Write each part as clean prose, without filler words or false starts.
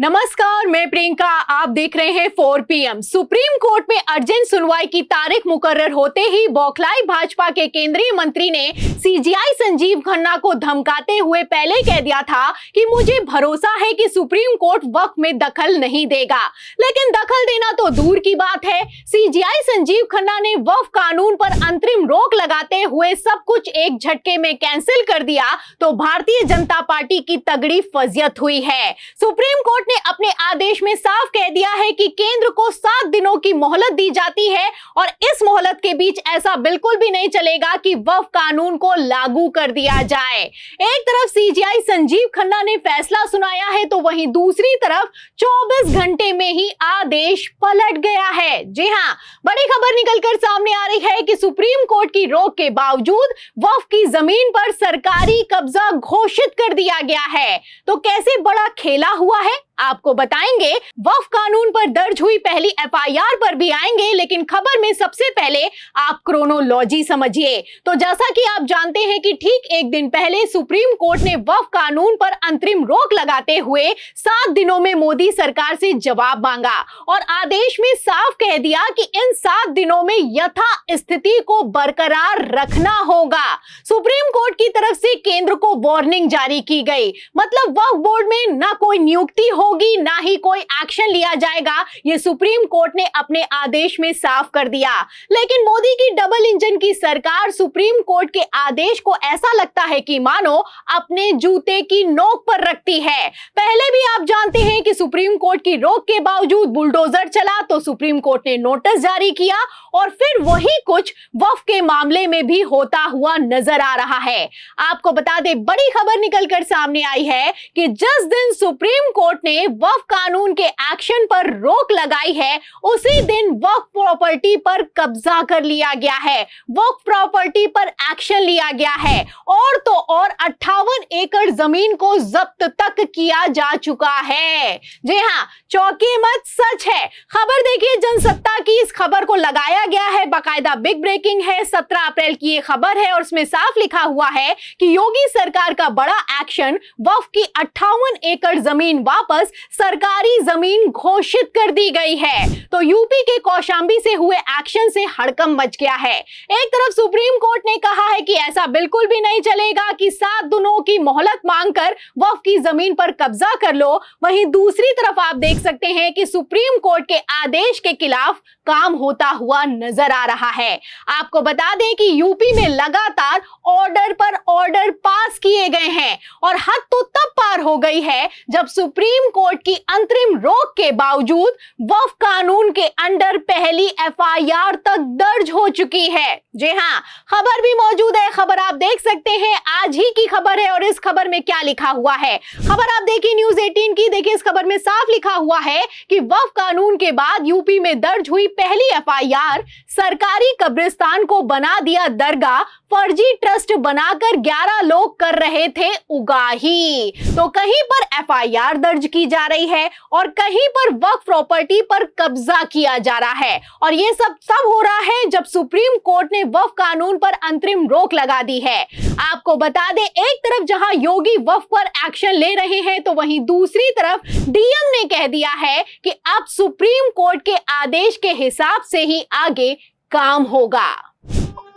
नमस्कार, मैं प्रियंका। आप देख रहे हैं 4 PM। सुप्रीम कोर्ट में अर्जेंट सुनवाई की तारीख मुकर्रर होते ही बौखलाई भाजपा के केंद्रीय मंत्री ने सीजेआई संजीव खन्ना को धमकाते हुए पहले कह दिया था कि मुझे भरोसा है कि सुप्रीम कोर्ट वक्फ में दखल नहीं देगा। लेकिन दखल देना तो दूर की बात है, सीजेआई संजीव खन्ना ने वक्फ कानून पर अंतरिम रोक लगाते हुए सब कुछ एक झटके में कैंसिल कर दिया तो भारतीय जनता पार्टी की तगड़ी फजियत हुई है। सुप्रीम कोर्ट ने अपने आदेश में साफ कह दिया है कि केंद्र को 7 दिनों की मोहलत दी जाती है और इस मोहलत के बीच ऐसा बिल्कुल भी नहीं चलेगा कि वक्फ कानून को लागू कर दिया जाए। एक तरफ सीजेआई संजीव खन्ना ने फैसला सुनाया है तो वहीं दूसरी तरफ 24 घंटे में ही आदेश पलट गया है। जी हां, बड़ी खबर निकलकर सामने आ रही है कि सुप्रीम कोर्ट की रोक के बावजूद वक्फ की जमीन पर सरकारी कब्जा घोषित कर दिया गया है। तो कैसे बड़ा खेला हुआ है आपको बताएंगे। वक्फ कानून पर दर्ज हुई पहली एफआईआर पर भी आएंगे, लेकिन खबर में सबसे पहले आप क्रोनोलॉजी समझिए। तो जैसा कि आप जानते हैं कि ठीक एक दिन पहले सुप्रीम कोर्ट ने वक्फ कानून पर अंतरिम रोक लगाते हुए 7 दिनों में मोदी सरकार से जवाब मांगा और आदेश में साफ कह दिया कि इन 7 दिनों में यथा स्थिति को बरकरार रखना होगा। सुप्रीम कोर्ट की तरफ से केंद्र को वार्निंग जारी की गई, मतलब वक्फ बोर्ड में ना कोई नियुक्ति होगी ना ही कोई एक्शन लिया जाएगा, ये सुप्रीम कोर्ट ने अपने आदेश में साफ कर दिया। लेकिन मोदी की डबल इंजन की सरकार सुप्रीम कोर्ट के आदेश को ऐसा लगता है कि मानो अपने जूते की नोक पर रखती है। पहले भी आप जानते हैं कि सुप्रीम कोर्ट की रोक के बावजूद बुलडोजर चला तो सुप्रीम कोर्ट ने नोटिस जारी किया और फिर वही कुछ वक्फ के मामले में भी होता हुआ नजर आ रहा है। आपको बता दें, बड़ी खबर निकलकर सामने आई है कि जिस दिन सुप्रीम कोर्ट ने वक्फ कानून के एक्शन पर रोक लगाई है उसी दिन वक्फ प्रॉपर्टी पर कब्जा कर लिया गया है, वक्फ प्रॉपर्टी पर एक्शन लिया गया है और तो और 58 एकड़ जमीन को जब्त तक किया जा चुका है। जी हां, चौंकिए मत, सच है। खबर देखिए जनसत्ता की, इस खबर को लगाया गया है, बाकायदा बिग ब्रेकिंग है। 17 अप्रैल की ये खबर है और उसमें साफ लिखा हुआ है कि योगी सरकार का बड़ा एक्शन, वक्फ की 58 एकड़ जमीन वापस सरकारी जमीन घोषित कर दी गई है। तो यूपी के कौशांबी से हुए एक्शन से हड़कंप मच गया है। एक तरफ सुप्रीम कोर्ट ने कहा है कि ऐसा बिल्कुल भी नहीं चलेगा कि 7 दिनों की मोहलत मांगकर वक्फ की जमीन पर कब्जा कर लो, वहीं दूसरी तरफ आप देख सकते हैं कि सुप्रीम कोर्ट के आदेश के खिलाफ काम होता हुआ नजर आ रहा है। आपको बता दें कि यूपी में लगातार ऑर्डर पर ऑर्डर पास किए गए हैं और हद तो तब पार हो गई है जब सुप्रीम कोर्ट की अंतरिम रोक के बावजूद वक्फ कानून के अंडर पहली एफआईआर तक दर्ज हो चुकी है। जी हां, खबर भी मौजूद है, खबर आप देख सकते हैं, आज ही की खबर है। और इस खबर में क्या लिखा हुआ है, खबर आप देखिए न्यूज़ 18 की। देखिए, इस खबर में साफ लिखा हुआ है कि वक्फ कानून के बाद यूपी में दर्ज हुई पहली एफआईआर, सरकारी कब्रिस्तान को बना दिया दरगाह, फर्जी ट्रस्ट बनाकर 11 लोग कर रहे थे उगाही। तो कहीं पर एफआईआर दर्ज की जा रही है और कहीं पर वक्फ प्रॉपर्टी पर कब्जा किया जा रहा है और ये सब हो रहा है जब सुप्रीम कोर्ट ने वक्फ कानून पर अंतरिम रोक लगा दी है। आपको बता दें, एक तरफ जहां योगी वक्फ पर एक्शन ले रहे हैं तो वहीं दूसरी तरफ डीएम ने कह दिया है कि अब सुप्रीम कोर्ट के आदेश के हिसाब से ही आगे काम होगा।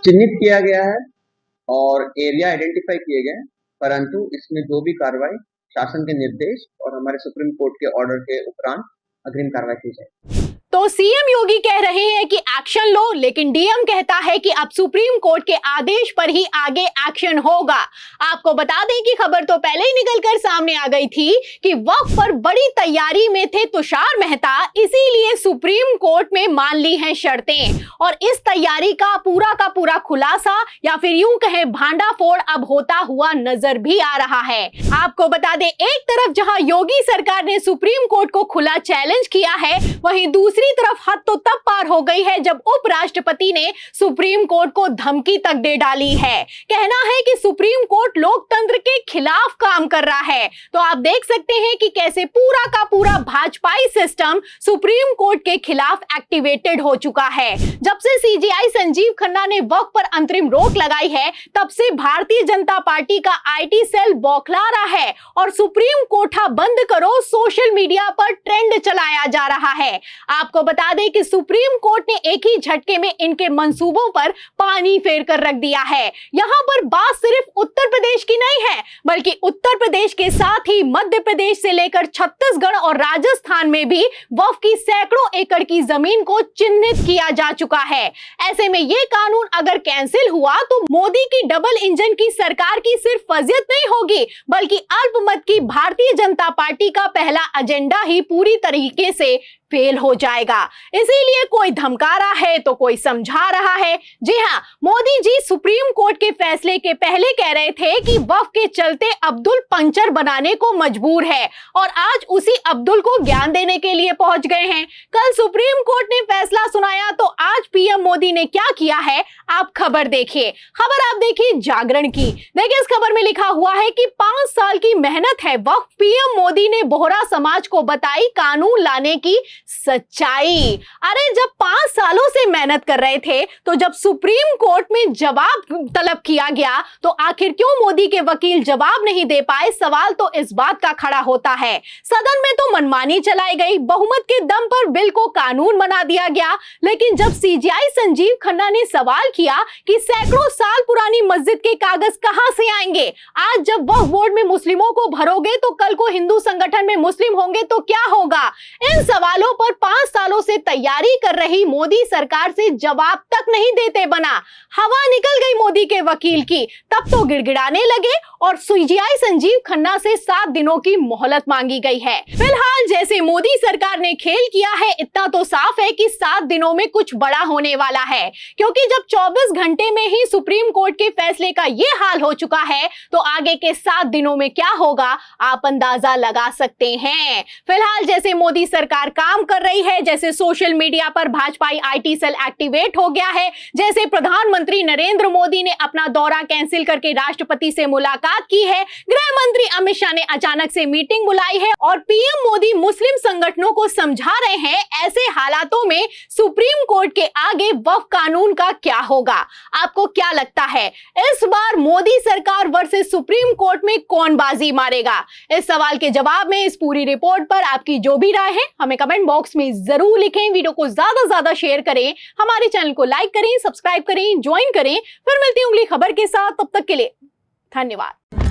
चिन्हित किया गया है और एरिया आइडेंटिफाई किए गए, परंतु इसमें जो भी कार्रवाई शासन के निर्देश और हमारे सुप्रीम कोर्ट के ऑर्डर के उपरांत अग्रिम कार्रवाई की जाए। तो सीएम योगी कह रहे हैं कि एक्शन लो, लेकिन डीएम कहता है कि अब सुप्रीम कोर्ट के आदेश पर ही आगे एक्शन होगा। आपको बता दें कि खबर तो पहले ही निकलकर सामने आ गई थी कि वक्फ पर बड़ी तैयारी में थे तुषार मेहता, इसीलिए सुप्रीम कोर्ट में मान ली हैं शर्तें और इस तैयारी का पूरा खुलासा या फिर यूं कहें भांडाफोड़ अब होता हुआ नजर भी आ रहा है। आपको बता दें, एक तरफ जहां योगी सरकार ने सुप्रीम कोर्ट को खुला चैलेंज किया है, वहीं दूसरी दूसरी तरफ हद तो तब पार हो गई है जब उपराष्ट्रपति ने सुप्रीम कोर्ट को धमकी तक दे डाली है। कहना है कि सुप्रीम कोर्ट लोकतंत्र के खिलाफ काम कर रहा है। तो आप देख सकते हैं कि कैसे पूरा का पूरा भाजपाई सिस्टम सुप्रीम कोर्ट के खिलाफ एक्टिवेटेड हो चुका है। जब से सीजीआई संजीव खन्ना ने वक्फ पर अंतरिम रोक लगाई है, तब से भारतीय जनता पार्टी का आईटी सेल बौखला रहा है और सुप्रीम कोठा बंद करो सोशल मीडिया पर ट्रेंड चलाया जा रहा है। आपको बता दें कि सुप्रीम कोर्ट ने एक ही झटके में इनके मंसूबों पर पानी फेर कर रख दिया है। यहां पर बात सिर्फ उत्तर प्रदेश की नहीं है, बल्कि उत्तर प्रदेश के साथ ही मध्य प्रदेश से लेकर छत्तीसगढ़ और राजस्थान में भी वक्फ की सैकड़ों एकड़ की जमीन को चिन्हित किया जा चुका है। ऐसे में यह कानून अगर कैंसिल हुआ तो मोदी की डबल इंजन की सरकार की सिर्फ फजीयत नहीं होगी, बल्कि अल्पमत की भारतीय जनता पार्टी का पहला एजेंडा ही पूरी तरीके से फेल हो जाएगा। इसीलिए कोई धमका रहा है तो कोई समझा रहा है। जी हां, मोदी जी सुप्रीम कोर्ट के फैसले के पहले कह रहे थे कि वक्फ के चलते अब्दुल पंचर बनाने को मजबूर है और आज उसी अब्दुल को ज्ञान देने के लिए पहुंच गए हैं। कल सुप्रीम कोर्ट ने फैसला सुनाया तो आज पीएम मोदी ने क्या किया है, आप खबर देखिए। खबर आप देखिए जागरण की। देखिए इस खबर में लिखा हुआ है कि 5 साल की मेहनत है वक्फ, पीएम मोदी ने बोहरा समाज को बताई कानून लाने की सच्चाई। अरे जब 5 सालों से मेहनत कर रहे थे तो जब सुप्रीम कोर्ट में जवाब तलब किया गया तो आखिर क्यों मोदी के वकील जवाब नहीं दे पाए? सवाल तो इस बात का खड़ा होता है। सदन में तो मनमानी चलाई गई, बहुमत के दम पर बिल को कानून बना दिया गया, लेकिन जब सीजीआई संजीव खन्ना ने सवाल किया कि सैकड़ों साल पुरानी मस्जिद के कागज कहां से आएंगे, आज जब वक्फ बोर्ड में मुस्लिमों को भरोगे तो कल को हिंदू संगठन में मुस्लिम होंगे तो क्या होगा? इन सवालों पर 5 सालों से तैयारी कर रही मोदी सरकार से जवाब तक नहीं देते बना। हवा निकल गई मोदी के वकील की, तब तो गिड़गिड़ाने लगे और सीजीआई संजीव खन्ना से 7 दिनों की मोहलत मांगी गई है। फिलहाल जैसे मोदी सरकार ने खेल किया है, इतना तो साफ है कि 7 दिनों में कुछ बड़ा होने वाला है, क्योंकि जब 24 घंटे में ही सुप्रीम कोर्ट के फैसले का यह हाल हो चुका है तो आगे के 7 दिनों में क्या होगा आप अंदाजा लगा सकते हैं। फिलहाल जैसे मोदी सरकार काम कर रही है, जैसे सोशल मीडिया पर भाजपाई आईटी सेल एक्टिवेट हो गया है, जैसे प्रधानमंत्री नरेंद्र मोदी ने अपना दौरा कैंसिल करके राष्ट्रपति से मुलाकात की है, गृह मंत्री अमित शाह ने अचानक से मीटिंग बुलाई है और पीएम मोदी मुस्लिम संगठनों को समझा रहे हैं, ऐसे हालातों में सुप्रीम कोर्ट के आगे वक्फ कानून का क्या होगा? आपको क्या लगता है इस बार मोदी सरकार वर्सेस सुप्रीम कोर्ट में कौन बाजी मारेगा? इस सवाल के जवाब में इस पूरी रिपोर्ट पर आपकी जो भी राय है हमें कमेंट बॉक्स में जरूर लिखें। वीडियो को ज्यादा शेयर करें, हमारे चैनल को लाइक करें, सब्सक्राइब करें, ज्वाइन करें। फिर मिलती हूं अगली खबर के साथ, तब तक के लिए धन्यवाद।